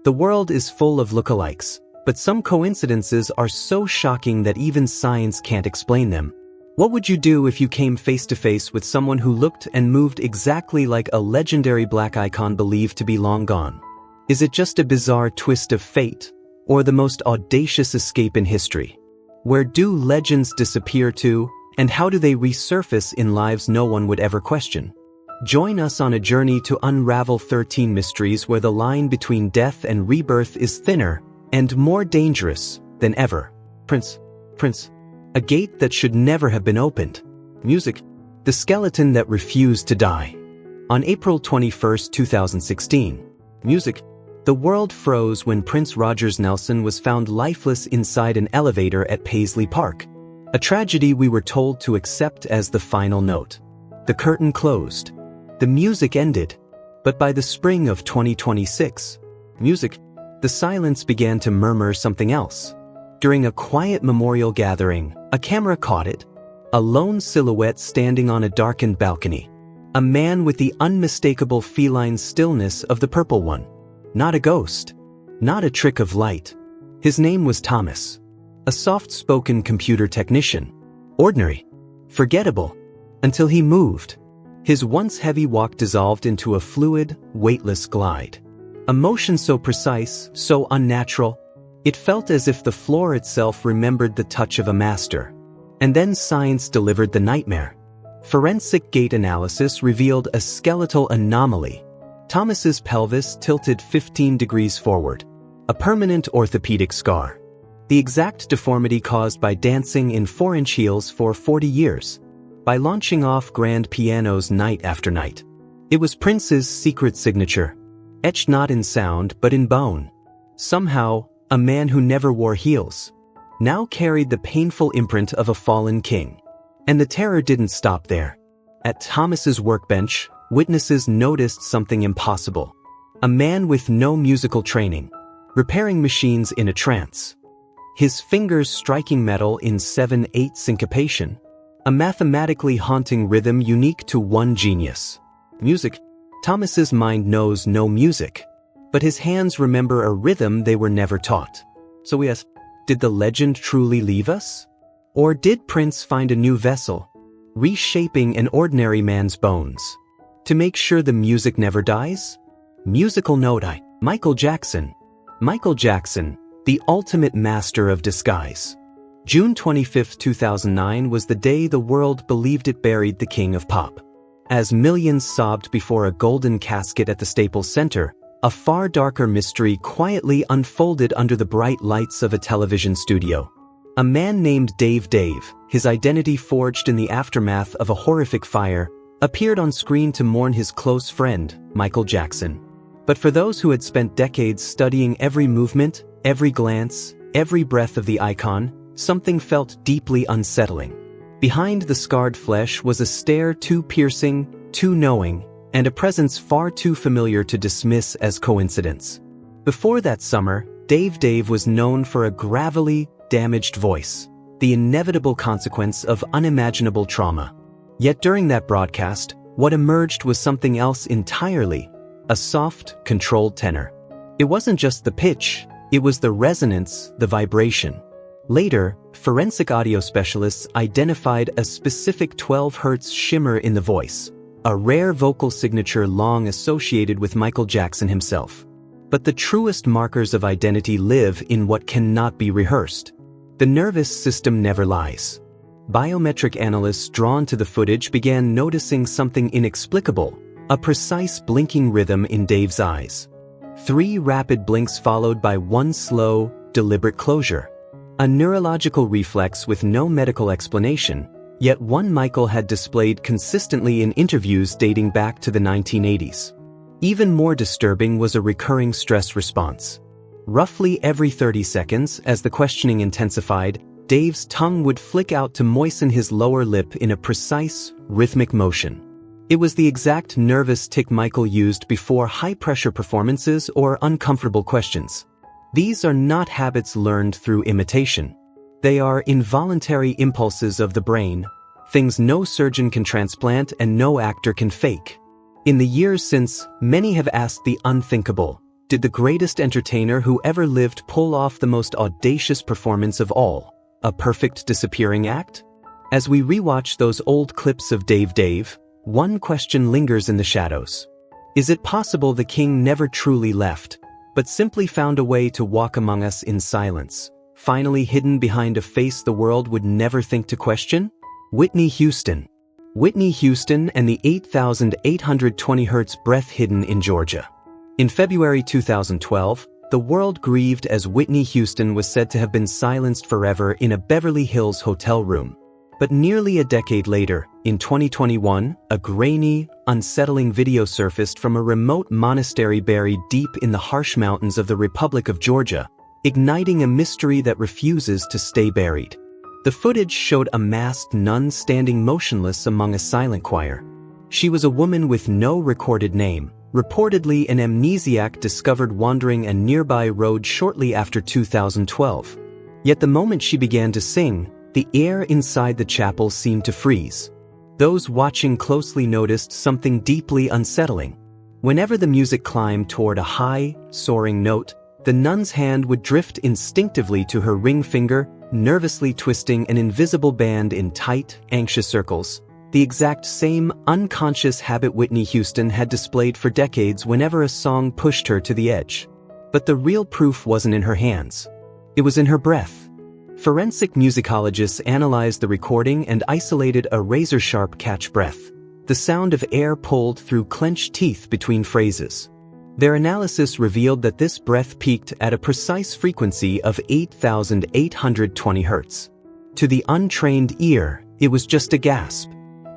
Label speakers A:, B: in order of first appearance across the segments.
A: The world is full of lookalikes, but some coincidences are so shocking that even science can't explain them. What would you do if you came face to face with someone who looked and moved exactly like a legendary black icon believed to be long gone? Is it just a bizarre twist of fate, or the most audacious escape in history? Where do legends disappear to, and how do they resurface in lives no one would ever question? Join us on a journey to unravel 13 mysteries where the line between death and rebirth is thinner and more dangerous than ever. Prince. A gate that should never have been opened. Music. The skeleton that refused to die. On April 21, 2016. Music. The world froze when Prince Rogers Nelson was found lifeless inside an elevator at Paisley Park. A tragedy we were told to accept as the final note. The curtain closed. The music ended. But by the spring of 2026, music, the silence began to murmur something else. During a quiet memorial gathering, a camera caught it. A lone silhouette standing on a darkened balcony. A man with the unmistakable feline stillness of the purple one. Not a ghost. Not a trick of light. His name was Thomas. A soft-spoken computer technician. Ordinary. Forgettable. Until he moved. His once heavy walk dissolved into a fluid, weightless glide. A motion so precise, so unnatural, it felt as if the floor itself remembered the touch of a master. And then science delivered the nightmare. Forensic gait analysis revealed a skeletal anomaly. Thomas's pelvis tilted 15 degrees forward. A permanent orthopedic scar. The exact deformity caused by dancing in 4-inch heels for 40 years. By launching off grand pianos night after night. It was Prince's secret signature, etched not in sound but in bone. Somehow, a man who never wore heels now carried the painful imprint of a fallen king. And the terror didn't stop there. At Thomas's workbench, witnesses noticed something impossible. A man with no musical training, repairing machines in a trance. His fingers striking metal in 7/8 syncopation. A mathematically haunting rhythm unique to one genius. Music. Thomas's mind knows no music, but his hands remember a rhythm they were never taught. So we ask, did the legend truly leave us? Or did Prince find a new vessel, reshaping an ordinary man's bones? To make sure the music never dies? Musical note I. Michael Jackson. Michael Jackson, the ultimate master of disguise. June 25, 2009 was the day the world believed it buried the king of pop. As millions sobbed before a golden casket at the Staples Center, a far darker mystery quietly unfolded under the bright lights of a television studio. A man named Dave, his identity forged in the aftermath of a horrific fire, appeared on screen to mourn his close friend, Michael Jackson. But for those who had spent decades studying every movement, every glance, every breath of the icon, something felt deeply unsettling. Behind the scarred flesh was a stare too piercing, too knowing, and a presence far too familiar to dismiss as coincidence. Before that summer, Dave was known for a gravelly, damaged voice, the inevitable consequence of unimaginable trauma. Yet during that broadcast, what emerged was something else entirely, a soft, controlled tenor. It wasn't just the pitch, it was the resonance, the vibration. Later, forensic audio specialists identified a specific 12 Hz shimmer in the voice, a rare vocal signature long associated with Michael Jackson himself. But the truest markers of identity live in what cannot be rehearsed. The nervous system never lies. Biometric analysts drawn to the footage began noticing something inexplicable, a precise blinking rhythm in Dave's eyes. 3 rapid blinks followed by one slow, deliberate closure. A neurological reflex with no medical explanation, yet one Michael had displayed consistently in interviews dating back to the 1980s. Even more disturbing was a recurring stress response. Roughly every 30 seconds, as the questioning intensified, Dave's tongue would flick out to moisten his lower lip in a precise, rhythmic motion. It was the exact nervous tick Michael used before high-pressure performances or uncomfortable questions. These are not habits learned through imitation. They are involuntary impulses of the brain, things no surgeon can transplant and no actor can fake. In the years since, many have asked the unthinkable. Did the greatest entertainer who ever lived pull off the most audacious performance of all, a perfect disappearing act? As we rewatch those old clips of Dave, one question lingers in the shadows. Is it possible the king never truly left, but simply found a way to walk among us in silence, finally hidden behind a face the world would never think to question? Whitney Houston. Whitney Houston and the 8,820 Hz breath hidden in Georgia. In February 2012, the world grieved as Whitney Houston was said to have been silenced forever in a Beverly Hills hotel room. But nearly a decade later, in 2021, a grainy, unsettling video surfaced from a remote monastery buried deep in the harsh mountains of the Republic of Georgia, igniting a mystery that refuses to stay buried. The footage showed a masked nun standing motionless among a silent choir. She was a woman with no recorded name, reportedly an amnesiac discovered wandering a nearby road shortly after 2012. Yet the moment she began to sing, the air inside the chapel seemed to freeze. Those watching closely noticed something deeply unsettling. Whenever the music climbed toward a high, soaring note, the nun's hand would drift instinctively to her ring finger, nervously twisting an invisible band in tight, anxious circles. The exact same unconscious habit Whitney Houston had displayed for decades whenever a song pushed her to the edge. But the real proof wasn't in her hands. It was in her breath. Forensic musicologists analyzed the recording and isolated a razor-sharp catch breath, the sound of air pulled through clenched teeth between phrases. Their analysis revealed that this breath peaked at a precise frequency of 8,820 Hz. To the untrained ear, it was just a gasp.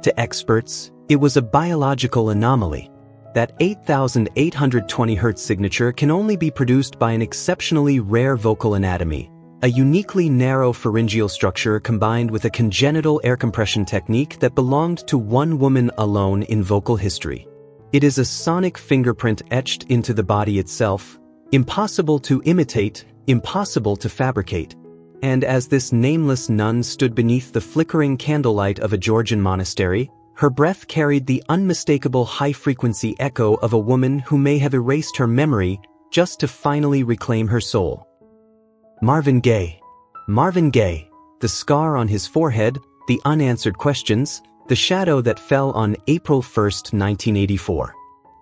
A: To experts, it was a biological anomaly. That 8,820 Hz signature can only be produced by an exceptionally rare vocal anatomy, a uniquely narrow pharyngeal structure combined with a congenital air compression technique that belonged to one woman alone in vocal history. It is a sonic fingerprint etched into the body itself, impossible to imitate, impossible to fabricate. And as this nameless nun stood beneath the flickering candlelight of a Georgian monastery, her breath carried the unmistakable high-frequency echo of a woman who may have erased her memory just to finally reclaim her soul. Marvin Gaye. Marvin Gaye, the scar on his forehead, the unanswered questions, the shadow that fell on April 1, 1984.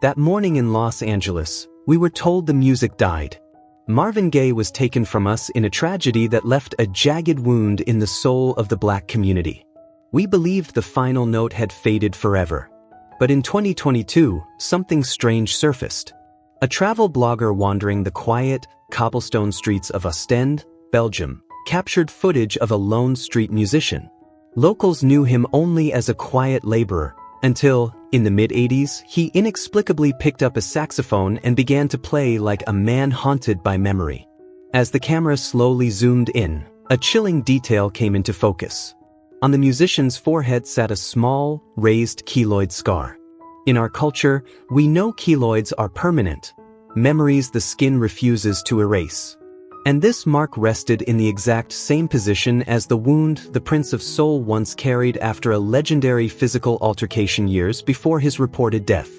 A: That morning in Los Angeles, we were told the music died. Marvin Gaye was taken from us in a tragedy that left a jagged wound in the soul of the Black community. We believed the final note had faded forever. But in 2022, something strange surfaced. A travel blogger wandering the quiet, cobblestone streets of Ostend, Belgium, captured footage of a lone street musician. Locals knew him only as a quiet laborer, until, in the mid-80s, he inexplicably picked up a saxophone and began to play like a man haunted by memory. As the camera slowly zoomed in, a chilling detail came into focus. On the musician's forehead sat a small, raised keloid scar. In our culture, we know keloids are permanent, memories the skin refuses to erase. And this mark rested in the exact same position as the wound the Prince of Soul once carried after a legendary physical altercation years before his reported death.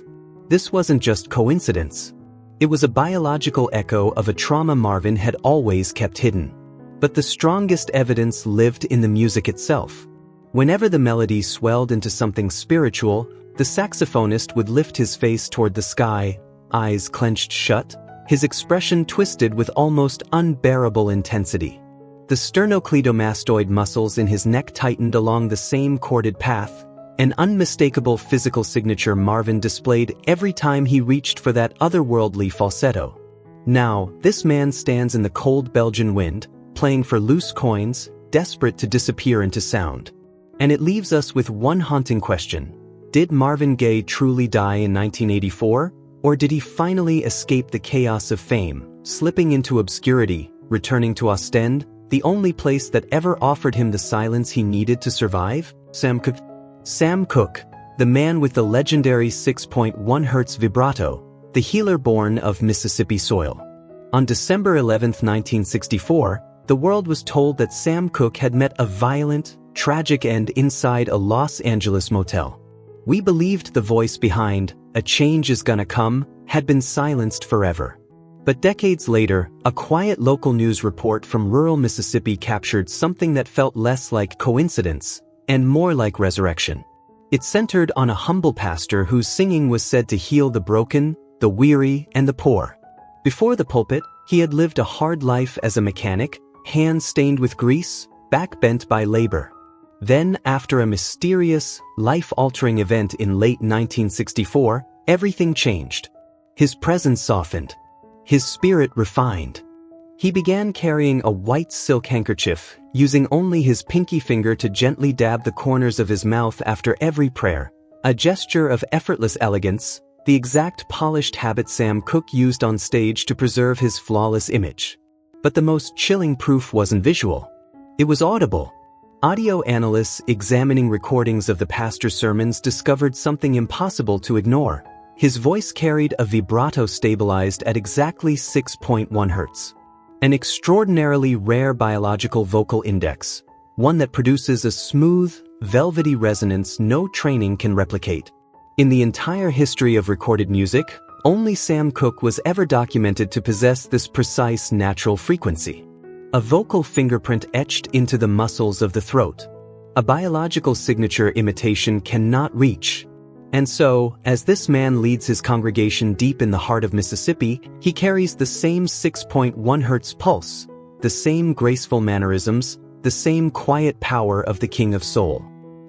A: This wasn't just coincidence. It was a biological echo of a trauma Marvin had always kept hidden. But the strongest evidence lived in the music itself. Whenever the melody swelled into something spiritual, the saxophonist would lift his face toward the sky, eyes clenched shut, his expression twisted with almost unbearable intensity. The sternocleidomastoid muscles in his neck tightened along the same chorded path, an unmistakable physical signature Marvin displayed every time he reached for that otherworldly falsetto. Now, this man stands in the cold Belgian wind, playing for loose coins, desperate to disappear into sound. And it leaves us with one haunting question. Did Marvin Gaye truly die in 1984? Or did he finally escape the chaos of fame, slipping into obscurity, returning to Ostend, the only place that ever offered him the silence he needed to survive? Sam Cooke. Sam Cooke, the man with the legendary 6.1 Hz vibrato, the healer born of Mississippi soil. On December 11, 1964, the world was told that Sam Cooke had met a violent, tragic end inside a Los Angeles motel. We believed the voice behind "A Change Is Gonna Come" had been silenced forever. But decades later, a quiet local news report from rural Mississippi captured something that felt less like coincidence and more like resurrection. It centered on a humble pastor whose singing was said to heal the broken, the weary, and the poor. Before the pulpit, he had lived a hard life as a mechanic, hands stained with grease, back bent by labor. Then, after a mysterious, life-altering event in late 1964, everything changed. His presence softened. His spirit refined. He began carrying a white silk handkerchief, using only his pinky finger to gently dab the corners of his mouth after every prayer, a gesture of effortless elegance, the exact polished habit Sam Cooke used on stage to preserve his flawless image. But the most chilling proof wasn't visual. It was audible. Audio analysts examining recordings of the pastor's sermons discovered something impossible to ignore. His voice carried a vibrato stabilized at exactly 6.1 Hz. An extraordinarily rare biological vocal index, one that produces a smooth, velvety resonance no training can replicate. In the entire history of recorded music, only Sam Cooke was ever documented to possess this precise natural frequency. A vocal fingerprint etched into the muscles of the throat. A biological signature imitation cannot reach. And so, as this man leads his congregation deep in the heart of Mississippi, he carries the same 6.1 Hz pulse, the same graceful mannerisms, the same quiet power of the King of Soul.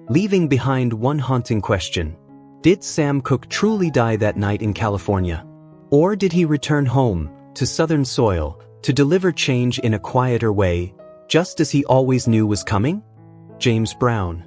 A: Leaving behind one haunting question: did Sam Cooke truly die that night in California? Or did he return home, to Southern soil, to deliver change in a quieter way, just as he always knew was coming? James Brown.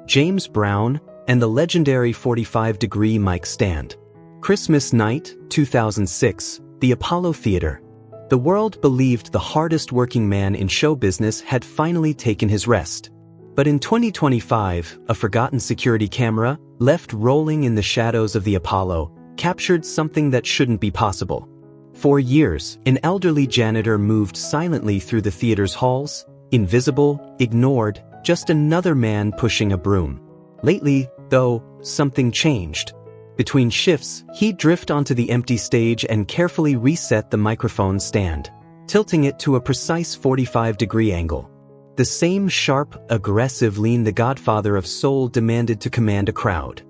A: James Brown and the legendary 45-degree mic stand. Christmas night, 2006, the Apollo Theater. The world believed the hardest working man in show business had finally taken his rest. But in 2025, a forgotten security camera, left rolling in the shadows of the Apollo, captured something that shouldn't be possible. For years, an elderly janitor moved silently through the theater's halls, invisible, ignored, just another man pushing a broom. Lately, though, something changed. Between shifts, he'd drift onto the empty stage and carefully reset the microphone stand, tilting it to a precise 45-degree angle. The same sharp, aggressive lean the godfather of soul demanded to command a crowd.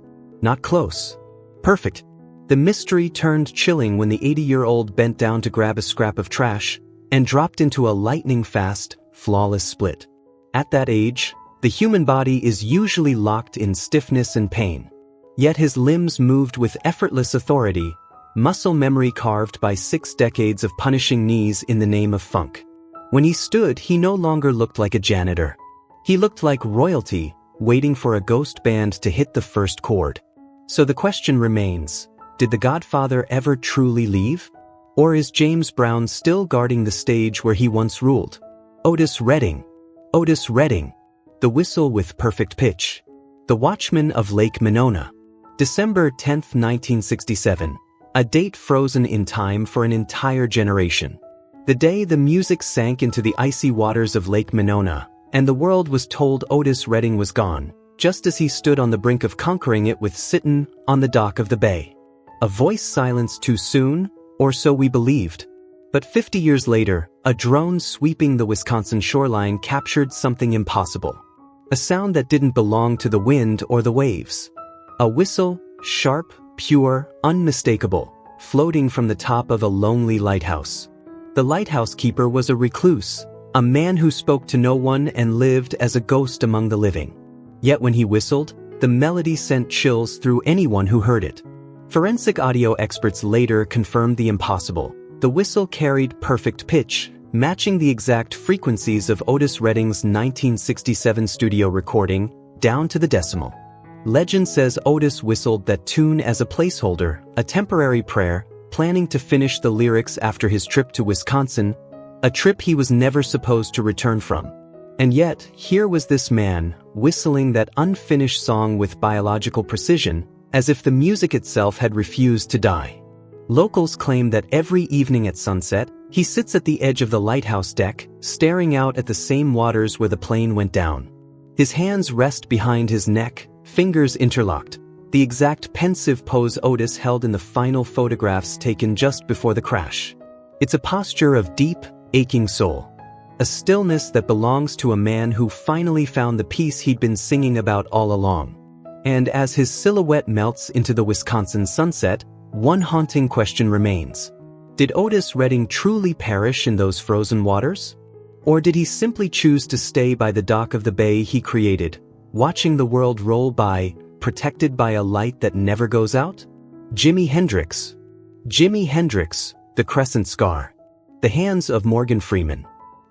A: Not close. Perfect. The mystery turned chilling when the 80-year-old bent down to grab a scrap of trash and dropped into a lightning-fast, flawless split. At that age, the human body is usually locked in stiffness and pain. Yet his limbs moved with effortless authority, muscle memory carved by 6 decades of punishing knees in the name of funk. When he stood, he no longer looked like a janitor. He looked like royalty, waiting for a ghost band to hit the first chord. So the question remains, did the Godfather ever truly leave? Or is James Brown still guarding the stage where he once ruled? Otis Redding. Otis Redding. The whistle with perfect pitch. The Watchman of Lake Monona. December 10, 1967. A date frozen in time for an entire generation. The day the music sank into the icy waters of Lake Monona, and the world was told Otis Redding was gone, just as he stood on the brink of conquering it with Sittin' on the dock of the bay. A voice silenced too soon, or so we believed. But 50 years later, a drone sweeping the Wisconsin shoreline captured something impossible. A sound that didn't belong to the wind or the waves. A whistle, sharp, pure, unmistakable, floating from the top of a lonely lighthouse. The lighthouse keeper was a recluse, a man who spoke to no one and lived as a ghost among the living. Yet when he whistled, the melody sent chills through anyone who heard it. Forensic audio experts later confirmed the impossible. The whistle carried perfect pitch, matching the exact frequencies of Otis Redding's 1967 studio recording, down to the decimal. Legend says Otis whistled that tune as a placeholder, a temporary prayer, planning to finish the lyrics after his trip to Wisconsin, a trip he was never supposed to return from. And yet, here was this man, whistling that unfinished song with biological precision, as if the music itself had refused to die. Locals claim that every evening at sunset, he sits at the edge of the lighthouse deck, staring out at the same waters where the plane went down. His hands rest behind his neck, fingers interlocked, the exact pensive pose Otis held in the final photographs taken just before the crash. It's a posture of deep, aching soul. A stillness that belongs to a man who finally found the peace he'd been singing about all along. And as his silhouette melts into the Wisconsin sunset, one haunting question remains. Did Otis Redding truly perish in those frozen waters? Or did he simply choose to stay by the dock of the bay he created, watching the world roll by, protected by a light that never goes out? Jimi Hendrix. Jimi Hendrix, the crescent scar. The hands of Morgan Freeman.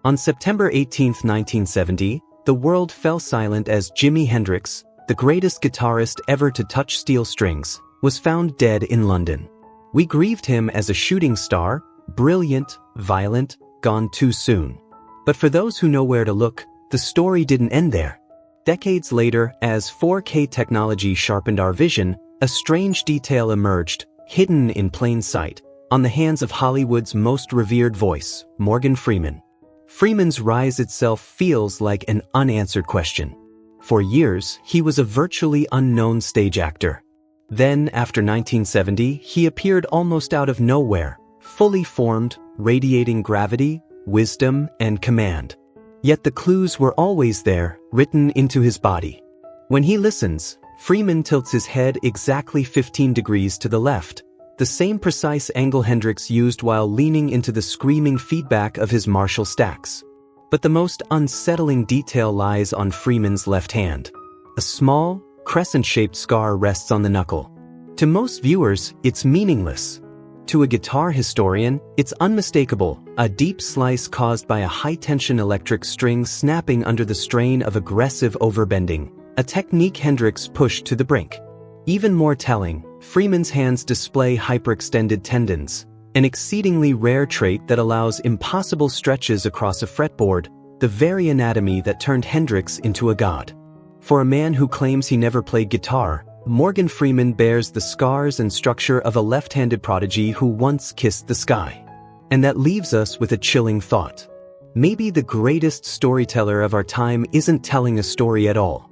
A: On September 18, 1970, the world fell silent as Jimi Hendrix, the greatest guitarist ever to touch steel strings, was found dead in London. We grieved him as a shooting star, brilliant, violent, gone too soon. But for those who know where to look, the story didn't end there. Decades later, as 4K technology sharpened our vision, a strange detail emerged, hidden in plain sight, on the hands of Hollywood's most revered voice, Morgan Freeman. Freeman's rise itself feels like an unanswered question. For years, he was a virtually unknown stage actor. Then, after 1970, he appeared almost out of nowhere, fully formed, radiating gravity, wisdom, and command. Yet the clues were always there, written into his body. When he listens, Freeman tilts his head exactly 15 degrees to the left, the same precise angle Hendrix used while leaning into the screaming feedback of his Marshall stacks. But the most unsettling detail lies on Freeman's left hand. A small, crescent-shaped scar rests on the knuckle. To most viewers, it's meaningless. To a guitar historian, it's unmistakable, a deep slice caused by a high-tension electric string snapping under the strain of aggressive overbending, a technique Hendrix pushed to the brink. Even more telling, Freeman's hands display hyperextended tendons, an exceedingly rare trait that allows impossible stretches across a fretboard, the very anatomy that turned Hendrix into a god. For a man who claims he never played guitar, Morgan Freeman bears the scars and structure of a left-handed prodigy who once kissed the sky. And that leaves us with a chilling thought. Maybe the greatest storyteller of our time isn't telling a story at all.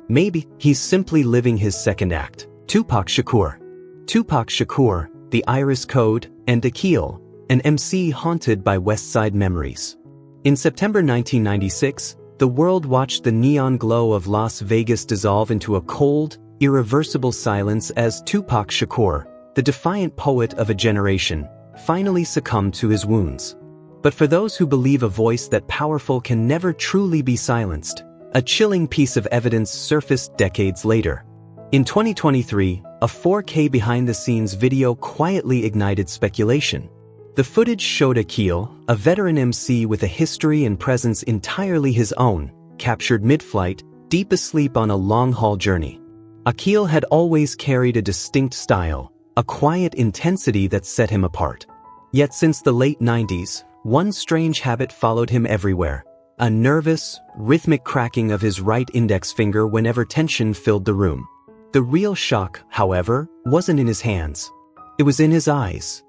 A: Maybe he's simply living his second act. Tupac Shakur. Tupac Shakur, the Iris Code, and Akil, an MC haunted by West Side memories. In September 1996, the world watched the neon glow of Las Vegas dissolve into a cold, irreversible silence as Tupac Shakur, the defiant poet of a generation, finally succumbed to his wounds. But for those who believe a voice that powerful can never truly be silenced, a chilling piece of evidence surfaced decades later. In 2023, a 4K behind-the-scenes video quietly ignited speculation. The footage showed Akil, a veteran MC with a history and presence entirely his own, captured mid-flight, deep asleep on a long-haul journey. Akil had always carried a distinct style, a quiet intensity that set him apart. Yet since the late 90s, one strange habit followed him everywhere, a nervous, rhythmic cracking of his right index finger whenever tension filled the room. The real shock, however, wasn't in his hands. It was in his eyes.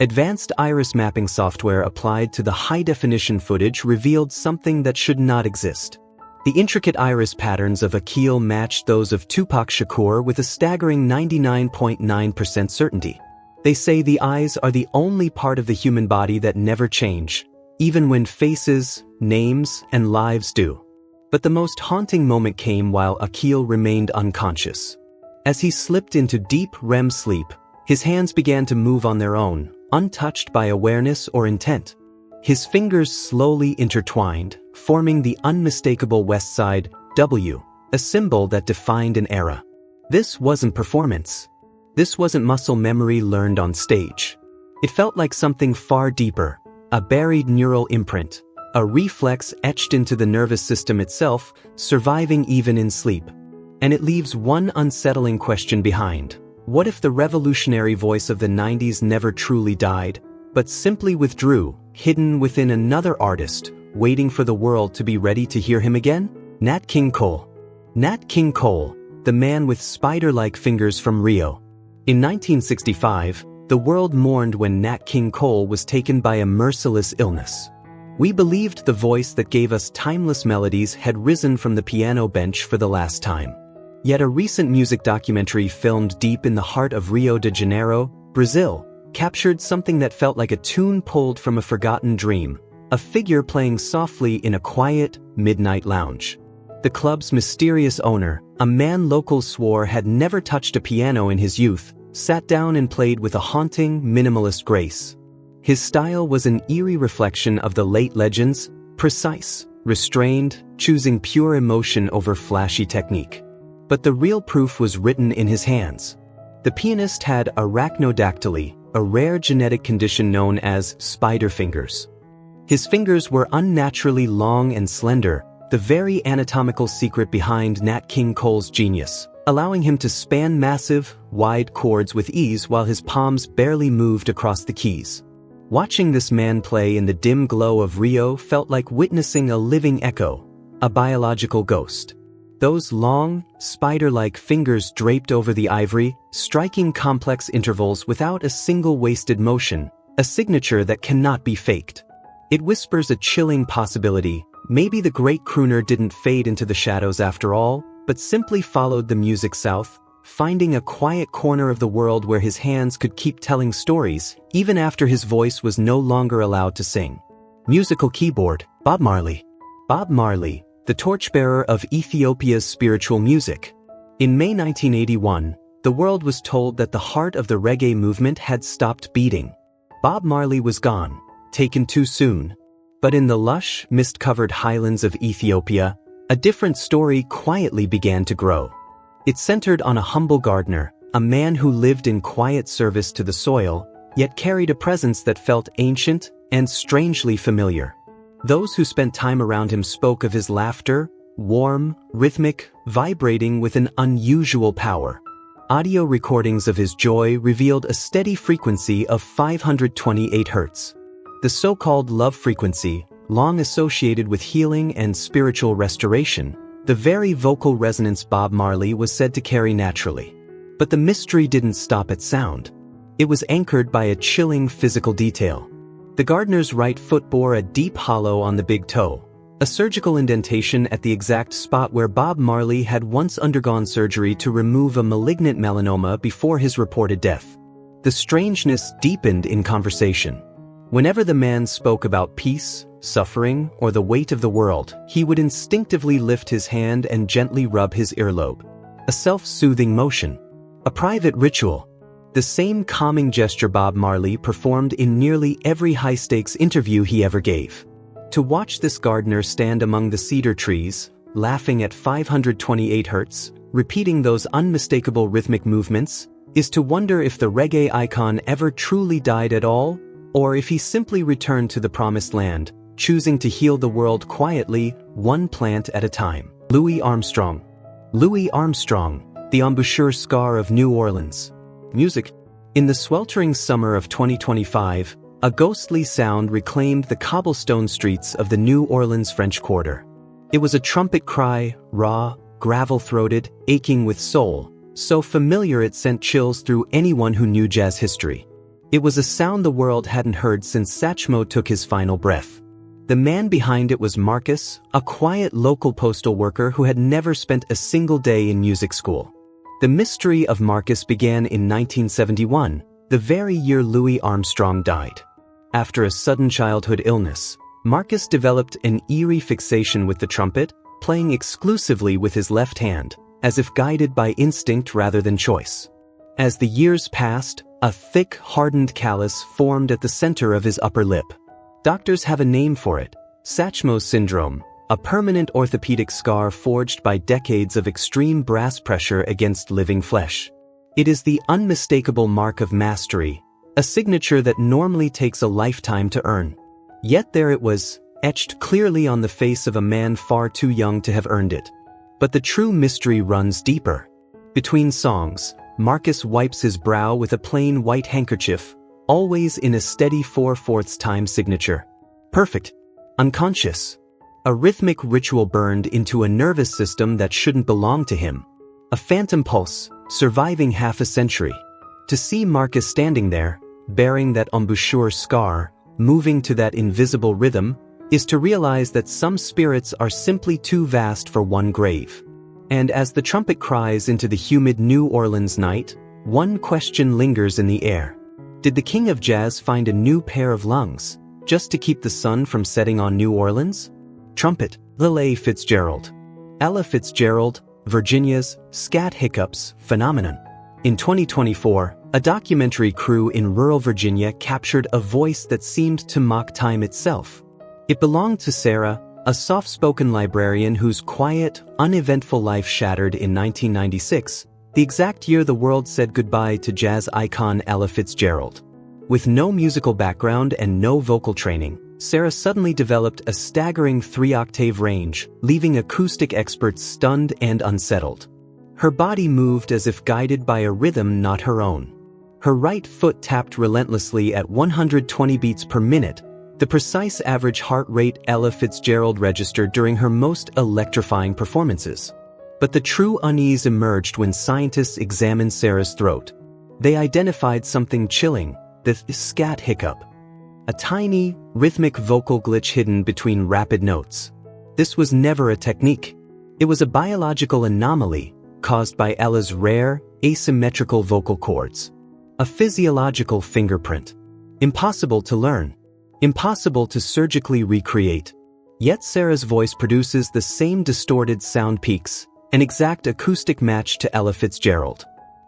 A: Advanced iris mapping software applied to the high-definition footage revealed something that should not exist. The intricate iris patterns of Akil matched those of Tupac Shakur with a staggering 99.9% certainty. They say the eyes are the only part of the human body that never change, even when faces, names, and lives do. But the most haunting moment came while Akil remained unconscious. As he slipped into deep REM sleep, his hands began to move on their own, untouched by awareness or intent. His fingers slowly intertwined, forming the unmistakable West Side W, a symbol that defined an era. This wasn't performance. This wasn't muscle memory learned on stage. It felt like something far deeper, a buried neural imprint, a reflex etched into the nervous system itself, surviving even in sleep. And it leaves one unsettling question behind. What if the revolutionary voice of the 90s never truly died, but simply withdrew, hidden within another artist, waiting for the world to be ready to hear him again? Nat King Cole. Nat King Cole, the man with spider-like fingers from Rio. In 1965, the world mourned when Nat King Cole was taken by a merciless illness. We believed the voice that gave us timeless melodies had risen from the piano bench for the last time. Yet a recent music documentary filmed deep in the heart of Rio de Janeiro, Brazil, captured something that felt like a tune pulled from a forgotten dream, a figure playing softly in a quiet, midnight lounge. The club's mysterious owner, a man locals swore had never touched a piano in his youth, sat down and played with a haunting, minimalist grace. His style was an eerie reflection of the late legends, precise, restrained, choosing pure emotion over flashy technique. But the real proof was written in his hands. The pianist had arachnodactyly, a rare genetic condition known as spider fingers. His fingers were unnaturally long and slender, the very anatomical secret behind Nat King Cole's genius, allowing him to span massive, wide chords with ease while his palms barely moved across the keys. Watching this man play in the dim glow of Rio felt like witnessing a living echo, a biological ghost. Those long, spider-like fingers draped over the ivory, striking complex intervals without a single wasted motion, a signature that cannot be faked. It whispers a chilling possibility. Maybe the great crooner didn't fade into the shadows after all, but simply followed the music south, finding a quiet corner of the world where his hands could keep telling stories, even after his voice was no longer allowed to sing. Musical keyboard, Bob Marley. Bob Marley, the torchbearer of Ethiopia's spiritual music. In May 1981, the world was told that the heart of the reggae movement had stopped beating. Bob Marley was gone, taken too soon. But in the lush, mist-covered highlands of Ethiopia, a different story quietly began to grow. It centered on a humble gardener, a man who lived in quiet service to the soil, yet carried a presence that felt ancient and strangely familiar. Those who spent time around him spoke of his laughter, warm, rhythmic, vibrating with an unusual power. Audio recordings of his joy revealed a steady frequency of 528 Hz. The so-called love frequency, long associated with healing and spiritual restoration, the very vocal resonance Bob Marley was said to carry naturally. But the mystery didn't stop at sound. It was anchored by a chilling physical detail. The gardener's right foot bore a deep hollow on the big toe, a surgical indentation at the exact spot where Bob Marley had once undergone surgery to remove a malignant melanoma before his reported death. The strangeness deepened in conversation. Whenever the man spoke about peace, suffering, or the weight of the world, he would instinctively lift his hand and gently rub his earlobe. A self-soothing motion. A private ritual. The same calming gesture Bob Marley performed in nearly every high-stakes interview he ever gave. To watch this gardener stand among the cedar trees, laughing at 528 Hz, repeating those unmistakable rhythmic movements, is to wonder if the reggae icon ever truly died at all, or if he simply returned to the promised land, choosing to heal the world quietly, one plant at a time. Louis Armstrong. Louis Armstrong, the embouchure scar of New Orleans. Music. In the sweltering summer of 2025, a ghostly sound reclaimed the cobblestone streets of the New Orleans French Quarter. It was a trumpet cry, raw, gravel-throated, aching with soul, so familiar it sent chills through anyone who knew jazz history. It was a sound the world hadn't heard since Satchmo took his final breath. The man behind it was Marcus, a quiet local postal worker who had never spent a single day in music school. The mystery of Marcus began in 1971, the very year Louis Armstrong died. After a sudden childhood illness, Marcus developed an eerie fixation with the trumpet, playing exclusively with his left hand, as if guided by instinct rather than choice. As the years passed, a thick, hardened callus formed at the center of his upper lip. Doctors have a name for it, Satchmo syndrome, a permanent orthopedic scar forged by decades of extreme brass pressure against living flesh. It is the unmistakable mark of mastery, a signature that normally takes a lifetime to earn. Yet there it was, etched clearly on the face of a man far too young to have earned it. But the true mystery runs deeper. Between songs, Marcus wipes his brow with a plain white handkerchief, always in a steady 4/4 time signature. Perfect. Unconscious. A rhythmic ritual burned into a nervous system that shouldn't belong to him. A phantom pulse, surviving half a century. To see Marcus standing there, bearing that embouchure scar, moving to that invisible rhythm, is to realize that some spirits are simply too vast for one grave. And as the trumpet cries into the humid New Orleans night, one question lingers in the air. Did the king of jazz find a new pair of lungs, just to keep the sun from setting on New Orleans? Trumpet, Ella Fitzgerald. Ella Fitzgerald, Virginia's scat hiccups phenomenon. In 2024, a documentary crew in rural Virginia captured a voice that seemed to mock time itself. It belonged to Sarah, a soft-spoken librarian whose quiet, uneventful life shattered in 1996, the exact year the world said goodbye to jazz icon Ella Fitzgerald. With no musical background and no vocal training, Sarah suddenly developed a staggering 3-octave range, leaving acoustic experts stunned and unsettled. Her body moved as if guided by a rhythm not her own. Her right foot tapped relentlessly at 120 beats per minute, the precise average heart rate Ella Fitzgerald registered during her most electrifying performances. But the true unease emerged when scientists examined Sarah's throat. They identified something chilling, the scat hiccup. A tiny, rhythmic vocal glitch hidden between rapid notes. This was never a technique. It was a biological anomaly caused by Ella's rare, asymmetrical vocal cords. A physiological fingerprint. Impossible to learn. Impossible to surgically recreate. Yet Sarah's voice produces the same distorted sound peaks, an exact acoustic match to Ella Fitzgerald.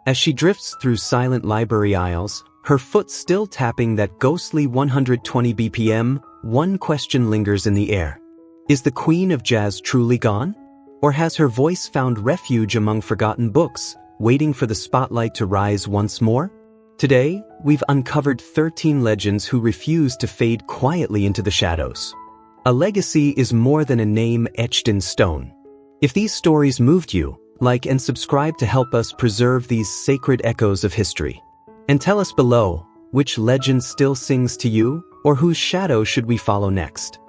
A: As she drifts through silent library aisles, her foot still tapping that ghostly 120 BPM, one question lingers in the air. Is the queen of jazz truly gone? Or has her voice found refuge among forgotten books, waiting for the spotlight to rise once more? Today, we've uncovered 13 legends who refuse to fade quietly into the shadows. A legacy is more than a name etched in stone. If these stories moved you, like and subscribe to help us preserve these sacred echoes of history. And tell us below, which legend still sings to you, or whose shadow should we follow next?